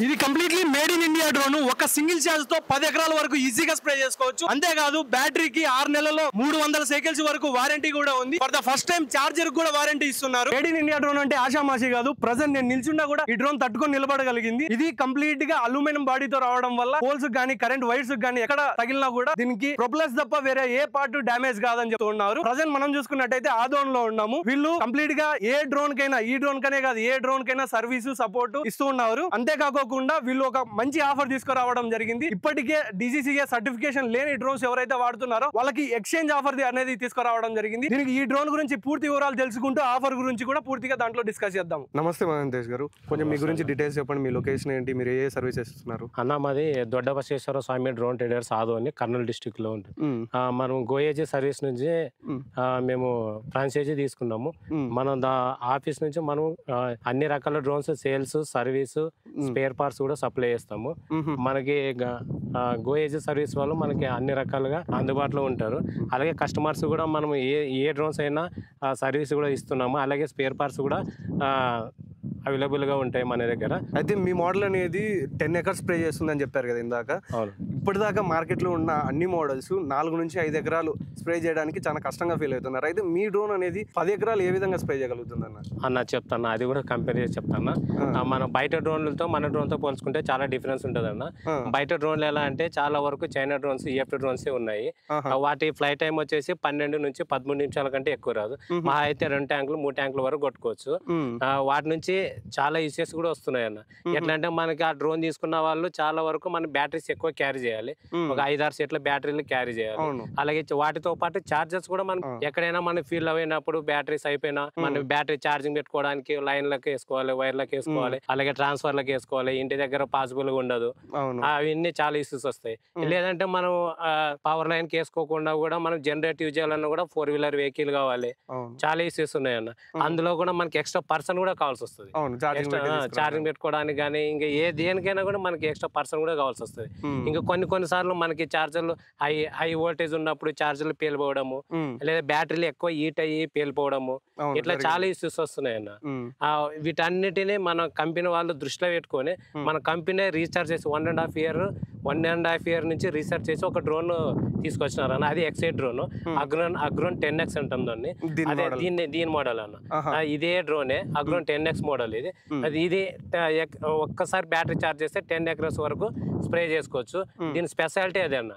ఇది completely made in India drone. ఒక single charge తో 10 ఎకరాల వరకు ఈజీగా స్ప్రే చేసుకోవచ్చు. అంతేకాదు బ్యాటరీకి 6 నెలల్లో 300 సైకిల్స్ వరకు వారంటీ కూడా ఉంది. For the first time charger కూడా వారంటీ ఇస్తున్నారు. మేడ్ ఇన్ ఇండియా డ్రోన్ అంటే ఆషామాషి కాదు. ప్రెజెంట్ నేను నిల్చున్నా కూడా ఈ డ్రోన్ తట్టుకొని నిలబడగలిగింది. ఇది కంప్లీట్ గా అల్యూమినియం బాడీతో రావడం వల్ల పోల్స్ గానీ కరెంట్ వైర్స్ గానీ ఎక్కడ తగిలినా కూడా దీనికి ప్రొపెల్లర్స్ తప్ప వేరే ఏ పార్ట్ డ్యామేజ్ కాదని చెప్తున్నారు. ప్రెజెంట్ మనం చూసుకున్నట్టయితే ఆదోన్ లో ఉన్నాము. వీళ్ళు కంప్లీట్ గా ఏ డ్రోన్ కైనా, ఈ డ్రోన్ కనే కాదు ఏ డ్రోన్ కైనా సర్వీస్ సపోర్ట్ ఇస్తూ ఉన్నారు. అంతేకాకుండా వీళ్ళు ఒక మంచి ఆఫర్ తీసుకురావడం జరిగింది. ఇప్పటికే DGCA సర్టిఫికేషన్ లేని డ్రోన్స్ ఎవరైతే వాడుతున్నారో వాళ్ళకి ఎక్స్చేంజ్ ఆఫర్ అనేది తీసుకురావడం జరిగింది. దీనికి ఈ డ్రోన్ గురించి పూర్తి వివరాలు తెలుసుకుంటూ ఆఫర్ గురించి కూడా పూర్తిగా దాంట్లో డిస్కస్ చేద్దాం. నమస్తే మహంతేష్ గారు, కొంచెం మీ గురించి డీటెయిల్స్ చెప్పండి. మీ లొకేషన్ ఏంటి, మీరు ఏ సర్వీసెస్ ఇస్తున్నారు? అన్న మాది Doddabaseshwara Swamy drone traders Adoni Kurnool district లో ఉంటుంది. మనం గోయేజీ సర్వీస్ నుంచి మేము ఫ్రాంచైజీ తీసుకున్నాము. మనం ఆఫీస్ నుంచి మనం అన్ని రకాల drones sales, service, spare parts కూడా సప్లై చేస్తాము. మనకి గోయేజీ సర్వీస్ వాళ్ళు మనకి అన్ని రకాలుగా అందుబాటులో ఉంటారు. అలాగే కస్టమర్స్ కూడా మనం ఏ డ్రోన్స్ అయినా సర్వీస్ కూడా ఇస్తున్నాము. అలాగే స్పేర్ పార్ట్స్ కూడా అవైలబుల్ గా ఉంటాయి మన దగ్గర. అయితే మీ మోడల్ అనేది 10 ఎకర్స్ స్ప్రే చేస్తుందని చెప్పారు కదా ఇందాక. ఇప్పటిదాకా మార్కెట్ లో ఉన్న అన్ని మోడల్స్ 4 నుంచి 5 ఎకరాలు స్ప్రే చేయడానికి చాలా కష్టంగా ఫీల్ అవుతున్నారు. అయితే మీ డ్రోన్ అనేది 10 ఎకరాలు ఏ విధంగా స్ప్రే చేయగలుగుతుంది అన్న చెప్తాను. అది కూడా కంపేర్ చేసి చెప్తాను. మన బయట డ్రోన్లతో మన డ్రోన్ తో పోల్చుకుంటే చాలా డిఫరెన్స్ ఉంటుంది అన్న. బయట డ్రోన్లు ఎలా అంటే చాలా వరకు చైనా డ్రోన్స్, EFT డ్రోన్స్ ఉన్నాయి. వాటి ఫ్లైట్ టైం వచ్చేసి 12 నుంచి 13 నిమిషాల కంటే ఎక్కువ రాదు. మా అయితే 2 ట్యాంకులు 3 ట్యాంకుల వరకు కొట్టుకోవచ్చు. వాటి నుంచి చాలా ఇష్యూస్ కూడా వస్తున్నాయి అన్న. ఎట్లా అంటే మనకి ఆ డ్రోన్ తీసుకున్న వాళ్ళు చాలా వరకు మన బ్యాటరీస్ ఎక్కువ క్యారీ చేయాలి. ఒక 5-6 సెట్ల బ్యాటరీలు క్యారీ చేయాలి. అలాగే వాటితో పాటు చార్జర్స్ కూడా మనం ఎక్కడైనా మనం ఫీల్ అయినప్పుడు బ్యాటరీస్ అయిపోయినా మన బ్యాటరీ ఛార్జింగ్ పెట్టుకోవడానికి లైన్లకు వేసుకోవాలి, వైర్లకు వేసుకోవాలి, అలాగే ట్రాన్స్ఫర్లకు వేసుకోవాలి. ఇంటి దగ్గర పాసిబుల్ గా ఉండదు. అవన్నీ చాలా ఇష్యూస్ వస్తాయి. లేదంటే మనం పవర్ లైన్ కి వేసుకోకుండా కూడా మనం జనరేటర్ యూజ్ చేయాలన్నా కూడా 4-వీలర్ వెహికల్ కావాలి. చాలా ఇష్యూస్ ఉన్నాయి అన్న. అందులో కూడా మనకి ఎక్స్ట్రా పర్సన్ కూడా కావాల్సి వస్తుంది. ఛార్జింగ్ పెట్టుకోవడానికి కానీ ఇంకా దేనికైనా కూడా మనకి ఎక్స్ట్రా పర్సన్ కూడా కావాల్సి వస్తుంది. ఇంకా కొన్నిసార్లు మనకి ఛార్జర్లు హై వోల్టేజ్ ఉన్నప్పుడు ఛార్జర్లు పేలిపోవడము, లేదా బ్యాటరీలు ఎక్కువ హీట్ అయ్యి పేలిపోవడము, ఇట్లా చాలా ఇష్యూస్ వస్తున్నాయి అన్న. వీటన్నిటిని మన కంపెనీ వాళ్ళు దృష్టిలో పెట్టుకొని మన కంపెనీ రీఛార్జ్ చేసి 1.5 ఇయర్ నుంచి రీసెర్చ్ చేసి ఒక డ్రోన్ తీసుకొచ్చినారు అన్న. అది ఎక్సైట్ డ్రోన్, అగ్రోన్ 10X అంటాం దాన్ని. అదే దీని మోడల్ అన్న. ఇదే డ్రోనే అగ్రోన్ 10X మోడల్. ఇది ఒక్కసారి బ్యాటరీ ఛార్జ్ చేస్తే 10 ఎకర్స్ వరకు స్ప్రే చేసుకోవచ్చు. దీని స్పెషాలిటీ అదే అన్న.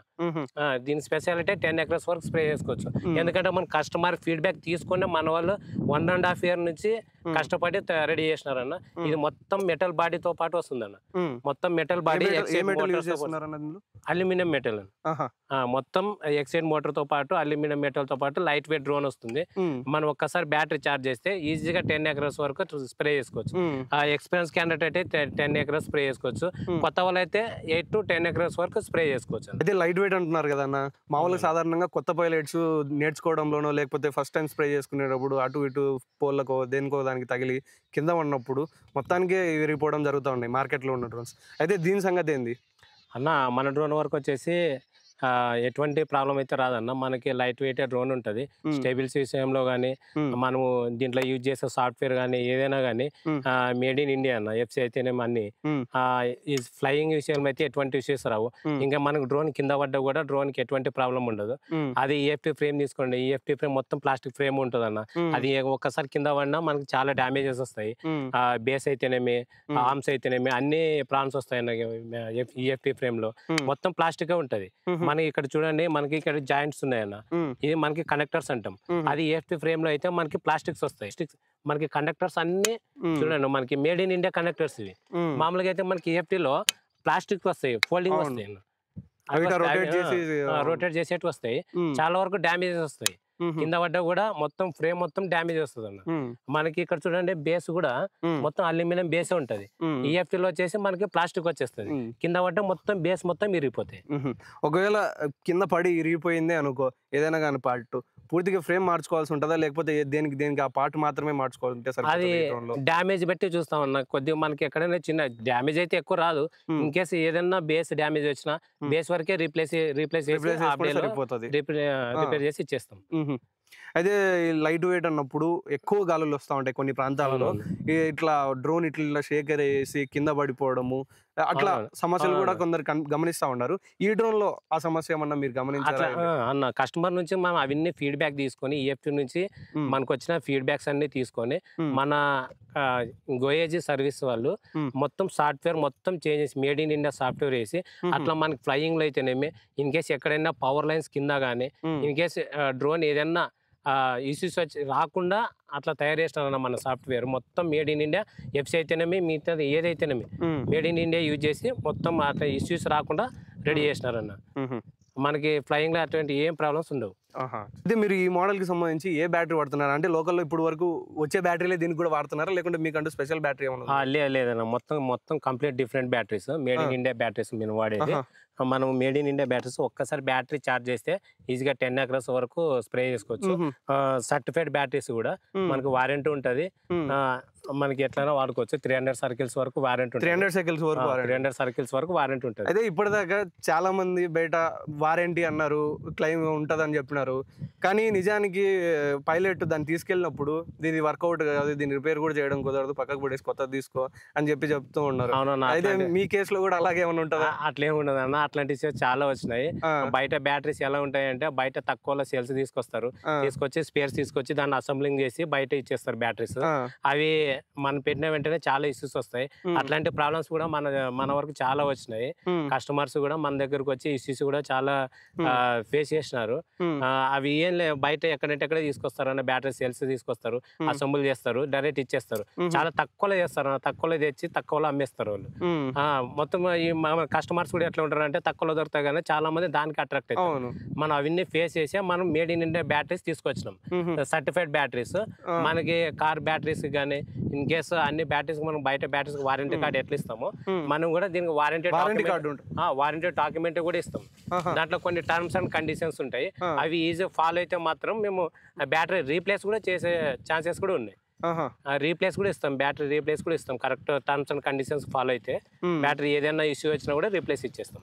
దీని స్పెషాలిటీ 10 ఎకర్స్ వరకు స్ప్రే చేసుకోవచ్చు. ఎందుకంటే మన కస్టమర్ ఫీడ్బ్యాక్ తీసుకుని మన వాళ్ళు 1.5 ఇయర్ నుంచి కష్టపడి రెడీ చేసినారన్న. ఇది మొత్తం మెటల్ బాడీతో పాటు వస్తుందన్న. మొత్తం మెటల్ బాడీ, అల్యూమినియం మెటల్. మొత్తం ఎక్సైడ్ మోటార్ తో పాటు అల్యూమినియం మెటల్ తో పాటు లైట్ వెయిట్ డ్రోన్ వస్తుంది. మనం ఒక్కసారి బ్యాటరీ ఛార్జ్ చేస్తే ఈజీగా 10 ఎకర్స్ వరకు స్ప్రే చేసుకోవచ్చు. ఎక్స్పీరియన్స్ క్యాండిడేట్ అయితే 10 ఎకర్స్ స్ప్రే చేసుకోవచ్చు. కొత్త వాళ్ళు అయితే 8 to 10 ఎకర్స్ వరకు స్ప్రే చేసుకోవచ్చు. అయితే లైట్ వెయిట్ అంటున్నారు కదా అన్న. మామూలుగా సాధారణంగా కొత్త పైలట్స్ నేర్చుకోవడంలోనో లేకపోతే ఫస్ట్ టైం స్ప్రే చేసుకునేటప్పుడు అటు ఇటు పోళ్ళకో దేనికో దానికి తగిలి కింద ఉన్నప్పుడు మొత్తానికి విరిగిపోవడం జరుగుతూ ఉన్నాయి మార్కెట్లో ఉన్న డ్రోన్స్. అయితే దీని సంగతి ఏంది అన్న? మన డ్రోన్ వరకు వచ్చేసి ఎటువంటి ప్రాబ్లం అయితే రాదన్న. మనకి లైట్ వెయిట్ డ్రోన్ ఉంటుంది. స్టేబిల్స్ విషయంలో కానీ మనము దీంట్లో యూజ్ చేసే సాఫ్ట్వేర్ కానీ ఏదైనా కానీ మేడ్ ఇన్ ఇండియా అన్న. FC అయితేనేమో అన్ని ఈ ఫ్లయింగ్ విషయంలో అయితే ఎటువంటి ఇష్యూస్ రావు. ఇంకా మనకు డ్రోన్ కింద పడ్డా కూడా డ్రోన్ కి ఎటువంటి ప్రాబ్లం ఉండదు. అది EFT ఫ్రేమ్ తీసుకోండి. EFT ఫ్రేమ్ మొత్తం ప్లాస్టిక్ ఫ్రేమ్ ఉంటుంది అన్న. అది ఒక్కసారి కింద పడినా మనకి చాలా డ్యామేజెస్ వస్తాయి. బేస్ అయితేనేమి, ఆర్మ్స్ అయితేనేమి అన్ని ప్రాబ్లమ్స్ వస్తాయి అన్న. EFT ఫ్రేమ్ లో మొత్తం ప్లాస్టిక్ ఉంటది. మనకి ఇక్కడ చూడండి, మనకి ఇక్కడ జాయింట్స్ ఉన్నాయన్న. ఇది మనకి కనెక్టర్స్ అంటాం. అది EFT ఫ్రేమ్ లో అయితే మనకి ప్లాస్టిక్స్ వస్తాయి. మనకి కండక్టర్స్ అన్ని చూడండి మనకి మేడ్ ఇన్ ఇండియా కండక్టర్స్. ఇవి మామూలుగా అయితే మనకి EFT లో ప్లాస్టిక్ వస్తాయి, ఫోల్డింగ్ వస్తాయి, రొటేట్ చేసేటి వస్తాయి. చాలా వరకు డ్యామేజెస్ వస్తాయి. కింద పడ్డా కూడా మొత్తం ఫ్రేమ్ మొత్తం డ్యామేజ్ వస్తుంది అన్న. మనకి ఇక్కడ చూడండి బేస్ కూడా మొత్తం అల్యూమినియం బేస్ ఉంటది. EFT లో వచ్చేసి మనకి ప్లాస్టిక్ వచ్చేస్తుంది. కింద పడ్డా మొత్తం బేస్ మొత్తం ఇరిగిపోతాయి. ఒకవేళ కింద పడి ఇరిగిపోయింది అనుకో, ఏదైనా కానీ పార్ట్ పూర్తిగా ఫ్రేమ్ మార్చుకోవాల్సి ఉంటుందా, లేకపోతే దేనికి ఆ పార్ట్ మాత్రమే మార్చుకోవాలంటే? అది డ్యామేజ్ బట్టి చూస్తాం అన్న. కొద్దిగా మనకి ఎక్కడైనా చిన్న డ్యామేజ్ అయితే ఎక్కువ రాదు. ఇన్ కేసు ఏదైనా బేస్ డ్యామేజ్ వచ్చినా బేస్ వరకే రిప్లేస్ రిపేర్ చేసి ఇచ్చేస్తాం. అయితే లైట్ వెయిట్ అన్నప్పుడు ఎక్కువ గాలులు వస్తూ ఉంటాయి కొన్ని ప్రాంతాలలో. ఇట్లా డ్రోన్ ఇట్లా షేక్ చేసి కింద పడిపోవడము, అట్లా సమస్యలు కూడా కొందరు గమనిస్తా ఉన్నారు. ఈ డ్రోన్ లో ఆ సమస్య ఏమన్నా మీరు అట్లా గమనించారా? అన్న కస్టమర్ నుంచి మనం అవన్నీ ఫీడ్బ్యాక్ తీసుకొని ఈఎఫ్టీ నుంచి మనకు వచ్చిన ఫీడ్బ్యాక్స్ అన్ని తీసుకొని మన గోయేజీ సర్వీస్ వాళ్ళు మొత్తం సాఫ్ట్వేర్ మొత్తం చేంజ్ చేసి మేడ్ ఇన్ ఇండియా సాఫ్ట్వేర్ వేసి అట్లా మనకి ఫ్లయింగ్ లో అయితేనేమి ఇన్ కేస్ ఎక్కడైనా పవర్ లైన్స్ కింద కానీ ఇన్ కేస్ డ్రోన్ ఏదైనా ఇష్యూస్ వచ్చి రాకుండా అట్లా తయారు చేస్తారన్న మన సాఫ్ట్వేర్ మొత్తం మేడ్ ఇన్ ఇండియా ఎఫ్సీ అయితేనేమి మిగతా ఏదైతేనేమి మేడ్ ఇన్ ఇండియా యూజ్ చేసి మొత్తం అట్లా ఇష్యూస్ రాకుండా రెడీ చేసినారన్న. మనకి ఫ్లయింగ్ లో అటువంటి ఏం ప్రాబ్లమ్స్ ఉండవు. అయితే మీరు ఈ మోడల్ కి సంబంధించి ఏ బ్యాటరీ వాడుతున్నారు? అంటే లోకల్లో ఇప్పుడు వరకు వచ్చే బ్యాటరీలే దీనికి కూడా వాడుతున్నారా, లేకుంటే మీకంటూ స్పెషల్ బ్యాటరీ ఏమన్నా? లేదన్న మొత్తం complete different batteries made in India batteries మేము వాడేది. మనం మేడ్ ఇన్ ఇండియా బ్యాటరీస్ ఒక్కసారి బ్యాటరీ ఛార్జ్ చేస్తే ఈజీగా 10 acres వరకు స్ప్రే చేసుకోవచ్చు. సర్టిఫైడ్ బ్యాటరీస్ కూడా మనకు వారంటీ ఉంటది. మనకి ఎట్లైనా వాడుకోవచ్చు. 300 circles వరకు వారంటీ ఉంటుంది. 300 circles వరకు వారంటీ ఉంటుంది. అయితే ఇప్పటిదాకా చాలా మంది బయట వారంటీ అన్నారు, క్లెయిమ్ ఉంటదని చెప్పినారు. కానీ నిజానికి పైలట్ దాన్ని తీసుకెళ్ళినప్పుడు దీని వర్కౌట్ కాదు, దీన్ని రిపేర్ కూడా చేయడం కుదరదు, పక్కకు పడేసి కొత్తది తీసుకో అని చెప్తూ ఉన్నారు. అయితే మీ కేసులో కూడా అలాగే ఏమైనా ఉంటుందా? అట్లేమి ఉండదు అన్న. అట్లాంటి చాలా వచ్చినాయి. బయట బ్యాటరీస్ ఎలా ఉంటాయంటే బయట తక్కువలో సేల్స్ తీసుకొస్తారు, తీసుకొచ్చి స్పేర్స్ తీసుకొచ్చి దాన్ని అసెంబ్లింగ్ చేసి బయట ఇచ్చేస్తారు బ్యాటరీస్. అవి మనం పెట్టిన వెంటనే చాలా ఇష్యూస్ వస్తాయి. అట్లాంటి ప్రాబ్లమ్స్ కూడా మన వరకు చాలా వచ్చినాయి. కస్టమర్స్ కూడా మన దగ్గరకు వచ్చి ఇష్యూస్ కూడా చాలా ఫేస్ చేసినారు. అవి ఏం బయట ఎక్కడంటే తీసుకొస్తారు అన్న బ్యాటరీ సేల్స్ తీసుకొస్తారు, అసెంబుల్ చేస్తారు, డైరెక్ట్ ఇచ్చేస్తారు. చాలా తక్కువలో చేస్తారు, తక్కువలో తెచ్చి తక్కువలో అమ్మేస్తారు వాళ్ళు. మొత్తం ఈ కస్టమర్స్ కూడా ఎట్లా ఉంటారు అంటే తక్కువలో దొరుకుతాయి కానీ చాలా మంది దానికి అట్రాక్ట్ అవుతారు. మనం అవన్నీ ఫేస్ చేసి మనం మేడ్ ఇన్ ఇండియా బ్యాటరీస్ తీసుకొచ్చినాం, సర్టిఫైడ్ బ్యాటరీస్. మనకి కార్ బ్యాటరీస్ కానీ ఇన్ కేసు అన్ని బ్యాటరీస్ మనం బయట బ్యాటరీస్ వారంటీ కార్డు ఎట్లా ఇస్తామో మనం కూడా దీనికి వారంటీ డాక్యుమెంట్ కూడా ఇస్తాం. దాంట్లో కొన్ని టర్మ్స్ అండ్ కండిషన్స్ ఉంటాయి. అవి ఈజీ ఫాలో అయితే మాత్రం మేము బ్యాటరీ రీప్లేస్ కూడా చేసే ఛాన్సెస్ కూడా ఉన్నాయి. రీప్లేస్ కూడా ఇస్తాం, బ్యాటరీ రీప్లేస్ కూడా ఇస్తాం. Correct terms and conditions follow అయితే బ్యాటరీ ఏదైనా ఇష్యూ వచ్చినా కూడా రీప్లేస్ ఇచ్చేస్తాం.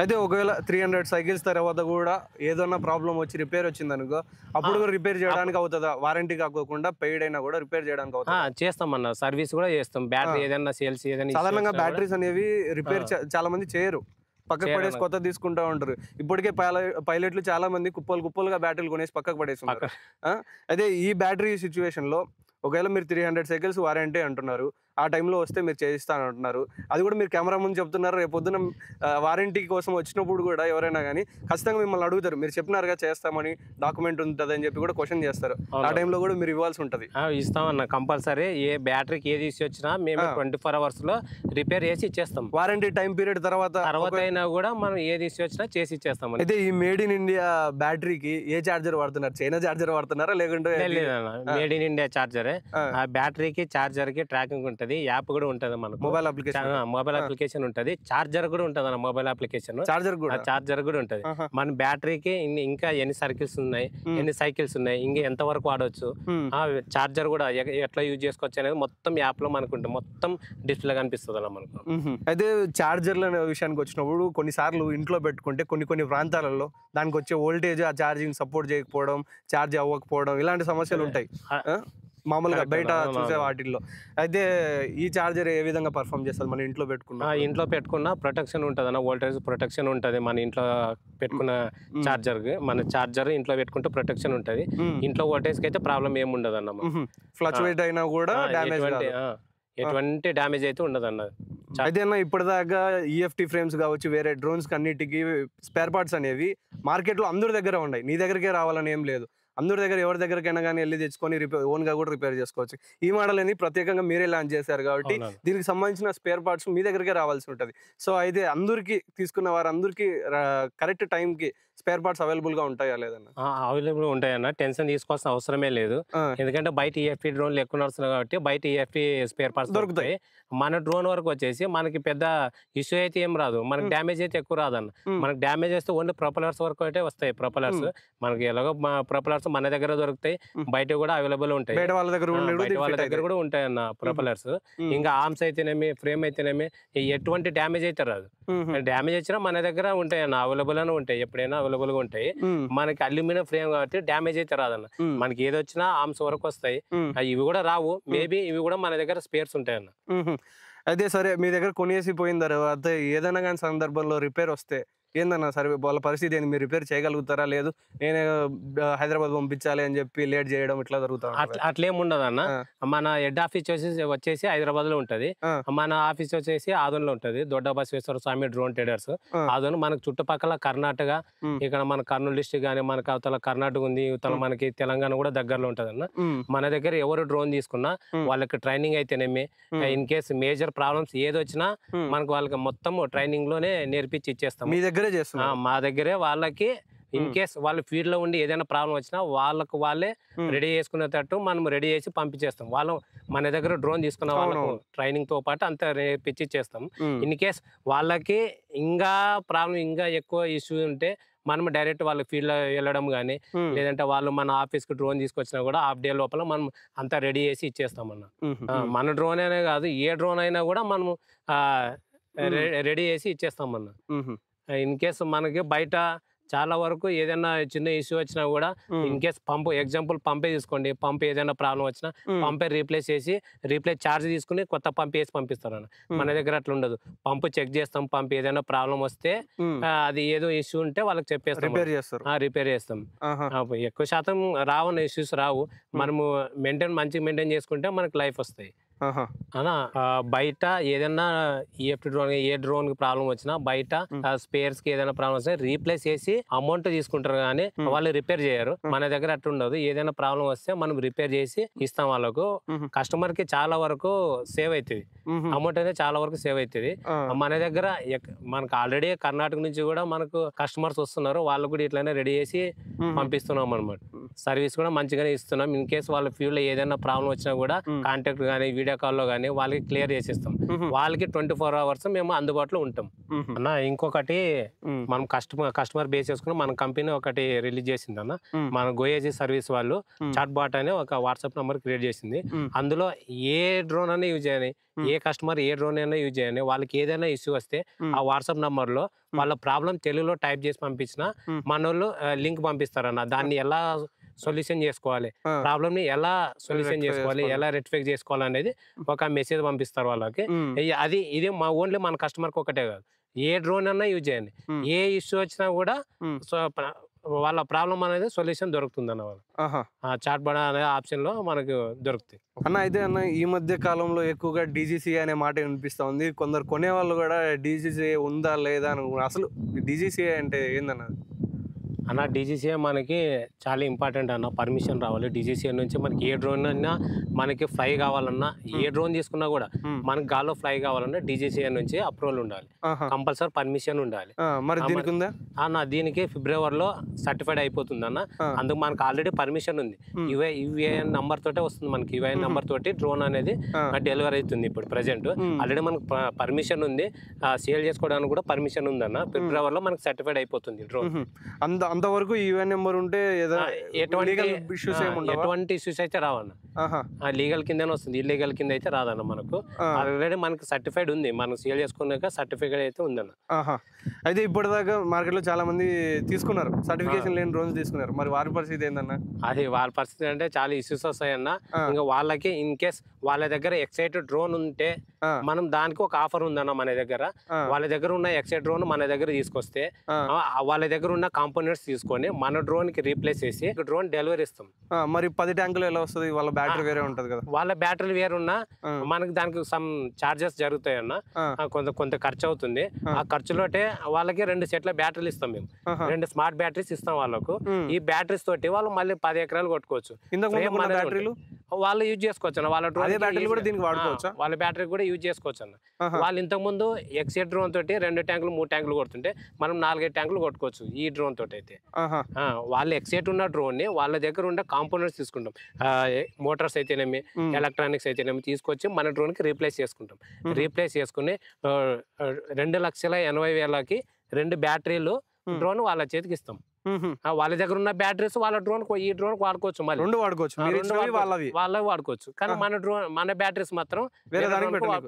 అయితే ఒకవేళ 300 cycles తర్వాత కూడా ఏదైనా ప్రాబ్లం వచ్చి రిపేర్ వచ్చింది అనుకో, అప్పుడు కూడా రిపేర్ చేయడానికి అవుతుందా? వారంటీ కాకుండా పెయిడ్ అయినా కూడా రిపేర్ చేయడానికి అవుతుందా? చేస్తాం అన్న, సర్వీస్ కూడా చేస్తాం. బ్యాటరీ ఏదైనా సేల్స్ ఏదైనా సాధారణంగా బ్యాటరీస్ అనేవి రిపేర్ చాలా మంది చేయరు, పక్కకు పడేసి కొత్త తీసుకుంటా ఉంటారు. ఇప్పటికే పైలట్లు చాలా మంది కుప్పలుగా బ్యాటరీలు కొనేసి పక్కకు పడేసి ఉంటారు. అయితే ఈ బ్యాటరీ సిచ్యువేషన్ లో ఒకవేళ మీరు 300 cycles వారంటీ అంటున్నారు, ఆ టైంలో వస్తే మీరు చేయిస్తాను అంటున్నారు. అది కూడా మీరు కెమెరా ముందు చెప్తున్నారు. రేపు పొద్దున వారంటీ కోసం వచ్చినప్పుడు కూడా ఎవరైనా కానీ ఖచ్చితంగా మిమ్మల్ని అడుగుతారు, మీరు చెప్పినారుగా చేస్తామని, డాక్యుమెంట్ ఉంటుంది అని చెప్పి కూడా క్వశ్చన్ చేస్తారు. ఆ టైంలో కూడా మీరు ఇవ్వాల్సి ఉంటుంది. ఇస్తామన్న కంపల్సరీ. ఏ బ్యాటరీకి ఏది ఇష్యూ వచ్చినా మేము 24 hours లో రిపేర్ చేసి ఇచ్చేస్తాం. వారంటీ టైం పీరియడ్ తర్వాత అయినా కూడా మనం ఏది ఇష్యూ వచ్చినా చేసి ఇచ్చేస్తాం. అయితే ఈ మేడ్ ఇన్ ఇండియా బ్యాటరీకి ఏ చార్జర్ వాడుతున్నారు? చైనా చార్జర్ వాడుతున్నారా లేకుంటే? Made in India charger. ఆ బ్యాటరీకి చార్జర్ కి ట్రాకింగ్ ఉంటుంది, యాప్ కూడా ఉంటుంది, మనకు మొబైల్ అప్లికేషన్ ఉంటుంది, చార్జర్ కూడా ఉంటుంది అన్న. మొబైల్ అప్లికేషన్ చార్జర్ కూడా ఉంటుంది. మన బ్యాటరీకి ఇంకా ఎన్ని సైకిల్స్ ఉన్నాయి, ఇంకా ఎంత వరకు వాడవచ్చు, చార్జర్ కూడా ఎట్లా యూజ్ చేసుకోవచ్చు అనేది మొత్తం యాప్ లో మనకు ఉంటుంది, మొత్తం డిస్ప్లే కనిపిస్తుంది అన్న మనకు. అయితే చార్జర్ల విషయానికి వచ్చినప్పుడు కొన్నిసార్లు ఇంట్లో పెట్టుకుంటే కొన్ని ప్రాంతాలలో దానికి వచ్చే వోల్టేజ్ ఆ ఛార్జింగ్ సపోర్ట్ చేయకపోవడం, ఛార్జ్ అవ్వకపోవడం, ఇలాంటి సమస్యలు ఉంటాయి మామూలుగా బయట చూసే వాటిల్లో. అయితే ఈ చార్జర్ ఏ విధంగా పర్ఫామ్ చేస్తుంది మన ఇంట్లో పెట్టుకున్న ప్రొటెక్షన్ ఉంటుంది అన్న, వోల్టేజ్ ప్రొటెక్షన్ ఉంటుంది. మన ఇంట్లో పెట్టుకున్న చార్జర్ మన చార్జర్ ఇంట్లో పెట్టుకుంటే ప్రొటెక్షన్ ఉంటుంది. ఇంట్లో వోల్టేజ్ కి అయితే ప్రాబ్లం ఏమి ఉండదు అన్న. ఫ్లక్చువేట్ అయినా కూడా ఎటువంటి డ్యామేజ్ అయితే ఉండదు అన్న. అయితే ఇప్పటిదాకా ఈఎఫ్టీ ఫ్రేమ్స్ కావచ్చు, వేరే డ్రోన్స్ అన్నిటికీ స్పేర్ పార్ట్స్ అనేవి మార్కెట్లో అందరి దగ్గర ఉన్నాయి, నీ దగ్గరికే రావాలని ఏం లేదు. అందరి దగ్గర ఎవరి దగ్గరకైనా కానీ వెళ్ళి తెచ్చుకొని ఓన్గా కూడా రిపేర్ చేసుకోవచ్చు. ఈ మోడల్ అని ప్రత్యేకంగా మీరే లాంచ్ చేశారు కాబట్టి దీనికి సంబంధించిన స్పేర్ పార్ట్స్ మీ దగ్గరకే రావాల్సి ఉంటుంది. సో అయితే అందరికీ తీసుకున్న వారందరికీ కరెక్ట్ టైంకి స్పేర్ పార్ట్స్ అవైలబుల్ గా ఉంటాయా లేదన్న? అవైలబుల్ ఉంటాయన్న, టెన్షన్ తీసుకోవాల్సిన అవసరమే లేదు. ఎందుకంటే బయట ఈఎఫ్టీ డ్రోన్లు ఎక్కువ నడుస్తున్నాయి కాబట్టి బయట ఈఎఫ్టీ స్పేర్ పార్ట్స్ దొరుకుతాయి. మన డ్రోన్ వరకు వచ్చేసి మనకి పెద్ద ఇష్యూ అయితే ఏం రాదు, మనకి డ్యామేజ్ అయితే ఎక్కువ రాదన్న. మనకి డ్యామేజ్ వస్తే ఓన్లీ ప్రొపలర్స్ వరకు అయితే వస్తాయి. ప్రొపలర్స్ మనకి ఎలాగో ప్రొపలర్స్ మన దగ్గర దొరుకుతాయి, బయట కూడా అవైలబుల్ ఉంటాయి, బయట వాళ్ళ దగ్గర కూడా ఉంటాయి అన్న ప్రొపలర్స్. ఇంకా ఆర్మ్స్ అయితేనేమి, ఫ్రేమ్ అయితేనేమి ఎటువంటి డ్యామేజ్ అయితే రాదు. డ్యామేజ్ వచ్చినా మన దగ్గర ఉంటాయి అన్న, అవైలబుల్ అని ఉంటాయి, ఎప్పుడైనా అవైలబుల్ గా ఉంటాయి. మనకి అల్యూమినియం ఫ్రేమ్ కాబట్టి డ్యామేజ్ అయితే రాదన్న. మనకి ఏది వచ్చినా ఆర్మ్స్ వరకు వస్తాయి, ఇవి కూడా రావు. మేబీ ఇవి కూడా మన దగ్గర స్పేర్స్ ఉంటాయి అన్న. అయితే సరే మీ దగ్గర కొనేసి పోయిన తర్వాత ఏదైనా కానీ సందర్భంలో రిపేర్ వస్తే ఏందన్నా సరే వాళ్ళ పరిస్థితి ఏంది? మీరు రిపేర్ చేయగలుగుతారా? లేదు నేనే హైదరాబాద్ పంపించాలి అని చెప్పి లేట్ చేయడం ఇట్లా జరుగుతా ఉంటదా? అట్లేం ఉండదు అన్న. ఆ! మన హెడ్ ఆఫీస్ వచ్చేసి హైదరాబాద్ లో ఉంటది. ఆ! మన ఆఫీస్ వచ్చేసి ఆదోన్లో ఉంటది. దొడ్డ బసవేశ్వర స్వామి డ్రోన్ ట్రేడర్స్ ఆ! ఆదోన్. మనకు చుట్టుపక్కల కర్ణాటక, హ్మ్. ఇక్కడ మన కర్నూలు డిస్ట్రిక్ట్ కానీ మనకు అవతల కర్ణాటక ఉంది, ఇవతల మనకి తెలంగాణ కూడా దగ్గరలో ఉంటది అన్న. హ్మ్. మన దగ్గర ఎవరు డ్రోన్ తీసుకున్నా హ్మ్. వాళ్ళకి ట్రైనింగ్ అయితేనేమి, హ్మ్. ఇన్ కేస్ మేజర్ ప్రాబ్లమ్స్ ఏదొచ్చినా హ్మ్. మనకు వాళ్ళకి మొత్తం ట్రైనింగ్ లోనే నేర్పించి ఇచ్చేస్తాం. మీ దగ్గరే చేస్తున్నారు? మా దగ్గరే వాళ్ళకి ఇన్ కేస్ వాళ్ళు ఫీల్డ్ లో ఉండి ఏదైనా ప్రాబ్లం వచ్చినా వాళ్ళకు వాళ్ళే రెడీ చేసుకునేటట్టు మనం రెడీ చేసి పంపించేస్తాం. వాళ్ళు మన దగ్గర డ్రోన్ తీసుకున్న వాళ్ళకు ట్రైనింగ్ తో పాటు అంతా నేర్పించి చేస్తాం. ఇన్ కేస్ వాళ్ళకి ఇంకా ప్రాబ్లం ఇంకా ఎక్కువ ఇష్యూ ఉంటే మనం డైరెక్ట్ వాళ్ళ ఫీల్డ్ లో వెళ్ళడం కానీ, లేదంటే వాళ్ళు మన ఆఫీస్ కి డ్రోన్ తీసుకొచ్చినా కూడా హాఫ్ డే లోపల మనం అంతా రెడీ చేసి ఇచ్చేస్తాం అన్న. మన డ్రోన్ అనే కాదు, ఏ డ్రోన్ అయినా కూడా మనం రెడీ చేసి ఇచ్చేస్తాం అన్న. ఇన్ కేస్ మనకి బయట చాలా వరకు ఏదైనా చిన్న ఇష్యూ వచ్చినా కూడా ఇన్ కేస్ పంపు ఎగ్జాంపుల్ పంపే తీసుకోండి, పంప్ ఏదైనా ప్రాబ్లం వచ్చినా పంపే రీప్లేస్ చేసి రీప్లేస్ ఛార్జ్ తీసుకుని కొత్త పంప్ వేసి పంపిస్తారు అన్న. మన దగ్గర అట్లా ఉండదు. పంపు చెక్ చేస్తాం, పంప్ ఏదైనా ప్రాబ్లం వస్తే అది ఏదో ఇష్యూ ఉంటే వాళ్ళకి చెప్పేస్తాం, రిపేర్ చేస్తాం. ఎక్కువ శాతం రావన్న ఇష్యూస్ రావు. మనము మంచిగా మెయింటైన్ చేసుకుంటే మనకి లైఫ్ వస్తాయి అన్న. బయట ఏదైనా ఏ డ్రోన్ కి ప్రాబ్లం వచ్చినా బయట స్పేర్స్ కి ఏదైనా ప్రాబ్లం వస్తే రీప్లేస్ చేసి అమౌంట్ తీసుకుంటారు కానీ వాళ్ళు రిపేర్ చేయరు. మన దగ్గర అట్లా ఉండదు. ఏదైనా ప్రాబ్లం వస్తే మనం రిపేర్ చేసి ఇస్తాం వాళ్ళకు. కస్టమర్ కి చాలా వరకు సేవ్ అవుతుంది, అమౌంట్ అనేది చాలా వరకు సేవ్ అవుతుంది. మన దగ్గర మనకు ఆల్రెడీ కర్ణాటక నుంచి కూడా మనకు కస్టమర్స్ వస్తున్నారు. వాళ్ళు కూడా ఇట్లానే రెడీ చేసి పంపిస్తున్నాం అనమాట. సర్వీస్ కూడా మంచిగానే ఇస్తున్నాం. ఇన్ కేసు వాళ్ళ ఫీల్డ్ లో ఏదైనా ప్రాబ్లం వచ్చినా కూడా కాంటాక్ట్ కానీ వీడియో కాల్లో కానీ వాళ్ళకి క్లియర్ చేసేస్తాం. వాళ్ళకి 24 hours మేము అందుబాటులో ఉంటాం అన్న. ఇంకొకటి మనం కస్టమర్ బేస్ చేసుకుని మన కంపెనీ ఒకటి రిలీజ్ చేసింది అన్న. మన గోయేజీ సర్వీస్ వాళ్ళు చాట్ బాట్ అనే ఒక వాట్సాప్ నంబర్ క్రియేట్ చేసింది. అందులో ఏ డ్రోన్ అయినా యూజ్ చేయని, ఏ కస్టమర్ ఏ డ్రోన్ అయినా యూజ్ చేయని, వాళ్ళకి ఏదైనా ఇష్యూ వస్తే ఆ వాట్సాప్ నంబర్ లో వాళ్ళ ప్రాబ్లం తెలుగులో టైప్ చేసి పంపించిన మన వాళ్ళు లింక్ పంపిస్తారన్న. దాన్ని ఎలా సొల్యూషన్ చేసుకోవాలి, ప్రాబ్లమ్ ని ఎలా సొల్యూషన్ చేసుకోవాలి, ఎలా రెక్టిఫై చేసుకోవాలి అనేది ఒక మెసేజ్ పంపిస్తారు వాళ్ళకి. ఇది ఓన్లీ మన కస్టమర్ కి ఒకటే కాదు, ఏ డ్రోన్ అన్నా యూజ్ చేయండి, ఏ ఇష్యూ వచ్చినా కూడా వాళ్ళ ప్రాబ్లం అనేది సొల్యూషన్ దొరుకుతుంది అన్న. వాళ్ళు చాట్ బాట్ అనే ఆప్షన్ లో మనకు దొరుకుతాయి అన్న. అయితే అన్న ఈ మధ్య కాలంలో ఎక్కువగా DGCA అనే మాట వినిపిస్తా ఉంది. కొందరు కొనే వాళ్ళు కూడా DGCA ఉందా లేదా అని. అసలు DGCA అంటే ఏందన్న? అన్న DGCA మనకి చాలా ఇంపార్టెంట్ అన్న. పర్మిషన్ రావాలి DGCA నుంచి. మనకి ఏ డ్రోన్ అయినా మనకి ఫ్లై కావాలన్నా, ఏ డ్రోన్ తీసుకున్నా కూడా మనకి గాల్లో ఫ్లై కావాలన్నా DGCA నుంచి అప్రూవల్ ఉండాలి, కంపల్సరీ పర్మిషన్ ఉండాలి. మరి దీనికి ఉందా అన్న? దీనికి ఫిబ్రవరిలో సర్టిఫైడ్ అయిపోతుంది అన్న. అందుకు మనకు ఆల్రెడీ పర్మిషన్ ఉంది. UAN నంబర్ తోటే వస్తుంది మనకి. UAN నంబర్ తోటి డ్రోన్ అనేది డెలివరీ అవుతుంది ఇప్పుడు ప్రెసెంట్. ఆల్రెడీ మనకు పర్మిషన్ ఉంది, సేల్ చేసుకోవడానికి కూడా పర్మిషన్ ఉంది అన్న. ఫిబ్రవరిలో మనకి సర్టిఫైడ్ అయిపోతుంది డ్రోన్. అంతవరకు UAN నెంబర్ ఉంటే ఎటువంటి ఇష్యూస్ అయితే రావన్న. లీగల్ కిందనే వస్తుంది, ఇల్లీగల్ కింద అయితే రాదన్న. మనకు ఆల్రెడీ మనకి సర్టిఫైడ్ ఉంది, మనం సేల్ చేసుకున్నాక సర్టిఫికేట్ అయితే ఉందన్న. అయితే ఇప్పటిదాకా మార్కెట్ లో చాలా మంది తీసుకున్నారు, సర్టిఫికేషన్ లేని డ్రోన్స్ తీసుకున్నారు. మరి వారి పరిస్థితి ఏందన్న? అది వాళ్ళ పరిస్థితి అంటే చాలా ఇష్యూస్ వస్తాయన్న. ఇంకా వాళ్ళకి ఇన్ కేస్ వాళ్ళ దగ్గర ఎక్సైటెడ్ డ్రోన్ ఉంటే మనం దానికి ఒక ఆఫర్ ఉందన్న మన దగ్గర. వాళ్ళ దగ్గర ఉన్న ఎక్సైట్ డ్రోన్ మన దగ్గర తీసుకొస్తే వాళ్ళ దగ్గర ఉన్న కాంపోనెంట్స్ తీసుకొని మన డ్రోన్ కి రీప్లేస్ చేసి డ్రోన్ డెలివరీ ఇస్తాం. మరి 10 ట్యాంకులు ఎలా వస్తుంది? వాళ్ళ బ్యాటరీ వేరే ఉంటది కదా? వాళ్ళ బ్యాటరీ వేరే ఉన్నా మనకి దానికి సమ్ చార్జెస్ జరుగుతాయి అన్న. కొంత ఖర్చు అవుతుంది. ఆ ఖర్చులోటే వాళ్ళకి 2 సెట్ల బ్యాటరీలు ఇస్తాం మేము. 2 స్మార్ట్ బ్యాటరీస్ ఇస్తాం వాళ్ళకు. ఈ బ్యాటరీస్ తోటి వాళ్ళు మళ్ళీ 10 ఎకరాలు కొట్టుకోవచ్చు. వాళ్ళు యూజ్ చేసుకోవచ్చు అన్న. వాళ్ళ డ్రోన్ వాళ్ళ బ్యాటరీ కూడా యూజ్ చేసుకోవచ్చు అన్న. వాళ్ళు ఇంతకు ముందు ఎక్సెట్ డ్రోన్ తోటి 2 ట్యాంకులు 3 ట్యాంకులు కొడుతుంటే మనం 4-5 ట్యాంకులు కొట్టుకోవచ్చు ఈ డ్రోన్ తోటి అయితే. వాళ్ళు ఎక్సెట్ ఉన్న డ్రోన్ ని వాళ్ళ దగ్గర ఉన్న కాంపోనెంట్స్ తీసుకుంటాం, మోటార్స్ అయితేనేమి ఎలక్ట్రానిక్స్ అయితేనేమి తీసుకొచ్చి మన డ్రోన్ కి రీప్లేస్ చేసుకుంటాం. రీప్లేస్ చేసుకుని 2,80,000కి 2 బ్యాటరీలు డ్రోన్ వాళ్ళ చేతికి ఇస్తాం. వాళ్ళ దగ్గర ఉన్న బ్యాటరీస్ వాళ్ళ డ్రోన్ ఈ డ్రోన్ వాడుకోవచ్చు, మళ్ళీ వాళ్ళవి వాడుకోవచ్చు. కానీ మన బ్యాటరీస్ మాత్రం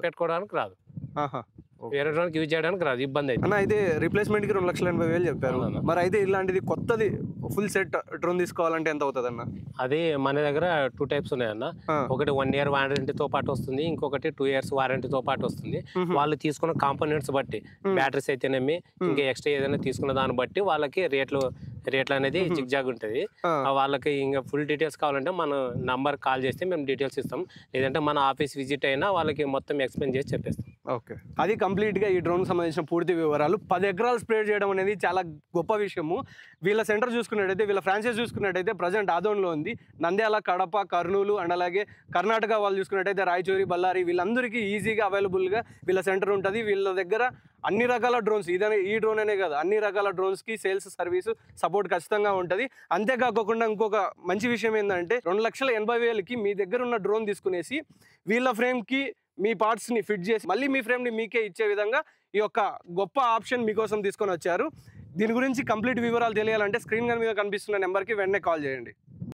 పెట్టుకోవడానికి రాదు. వేరే డ్రోన్కి యూజ్ చేయడానికి రాదు, ఇబ్బంది అయితే. అన్న అయితే రిప్లేస్మెంట్కి 2,80,000 చెప్పారు. మరి అయితే ఇలాంటిది కొత్తది ఫుల్ సెట్ డ్రోన్ తీసుకోవాలంటే ఎంత అవుతుంది అన్న? అది మన దగ్గర 2 టైప్స్ ఉన్నాయన్న. ఒకటి 1 year వారంటీతో పాటు వస్తుంది, ఇంకొకటి 2 years వారంటీతో పాటు వస్తుంది. వాళ్ళు తీసుకున్న కాంపోనెంట్స్ బట్టి, బ్యాటరీస్ అయితేనేమి ఇంకా ఎక్స్ట్రా ఏదైనా తీసుకున్న దాన్ని బట్టి వాళ్ళకి రేట్లు అనేది జిగ్జాగ్ ఉంటుంది. వాళ్ళకి ఇంకా ఫుల్ డీటెయిల్స్ కావాలంటే మన నంబర్ కాల్ చేస్తే మేము డీటెయిల్స్ ఇస్తాం, లేదంటే మన ఆఫీస్ విజిట్ అయినా వాళ్ళకి మొత్తం ఎక్స్ప్లెయిన్ చేసి చెప్పేస్తాం. ఓకే, అది కంప్లీట్గా ఈ డ్రోన్ సంబంధించిన పూర్తి వివరాలు. 10 ఎకరాలు స్ప్రే చేయడం అనేది చాలా గొప్ప విషయము. వీళ్ళ సెంటర్ చూసుకున్నట్టయితే, వీళ్ళ ఫ్రాంచైజ్ చూసుకున్నట్టయితే ప్రజెంట్ ఆదోన్లో ఉంది. నంద్యాల, కడప, కర్నూలు అండ్ అలాగే కర్ణాటక వాళ్ళు చూసుకున్నట్టయితే రాయచూరి, బళ్ళారి వీళ్ళందరికీ ఈజీగా అవైలబుల్గా వీళ్ళ సెంటర్ ఉంటుంది. వీళ్ళ దగ్గర అన్ని రకాల డ్రోన్స్, ఈ డ్రోన్ అనే కాదు, అన్ని రకాల డ్రోన్స్కి సేల్స్ సర్వీసు సపోర్ట్ ఖచ్చితంగా ఉంటుంది. అంతేకాకుండా ఇంకొక మంచి విషయం ఏంటంటే 2,80,000కి మీ దగ్గర ఉన్న డ్రోన్ తీసుకునేసి వీళ్ళ ఫ్రేమ్కి మీ పార్ట్స్ని ఫిట్ చేసి మళ్ళీ మీ ఫ్రేమ్ని మీకే ఇచ్చే విధంగా ఈ యొక్క గొప్ప ఆప్షన్ మీకోసం తీసుకొని వచ్చారు. దీని గురించి కంప్లీట్ వివరాలు తెలియాలంటే స్క్రీన్ మీద కనిపిస్తున్న నెంబర్కి వెంటనే కాల్ చేయండి.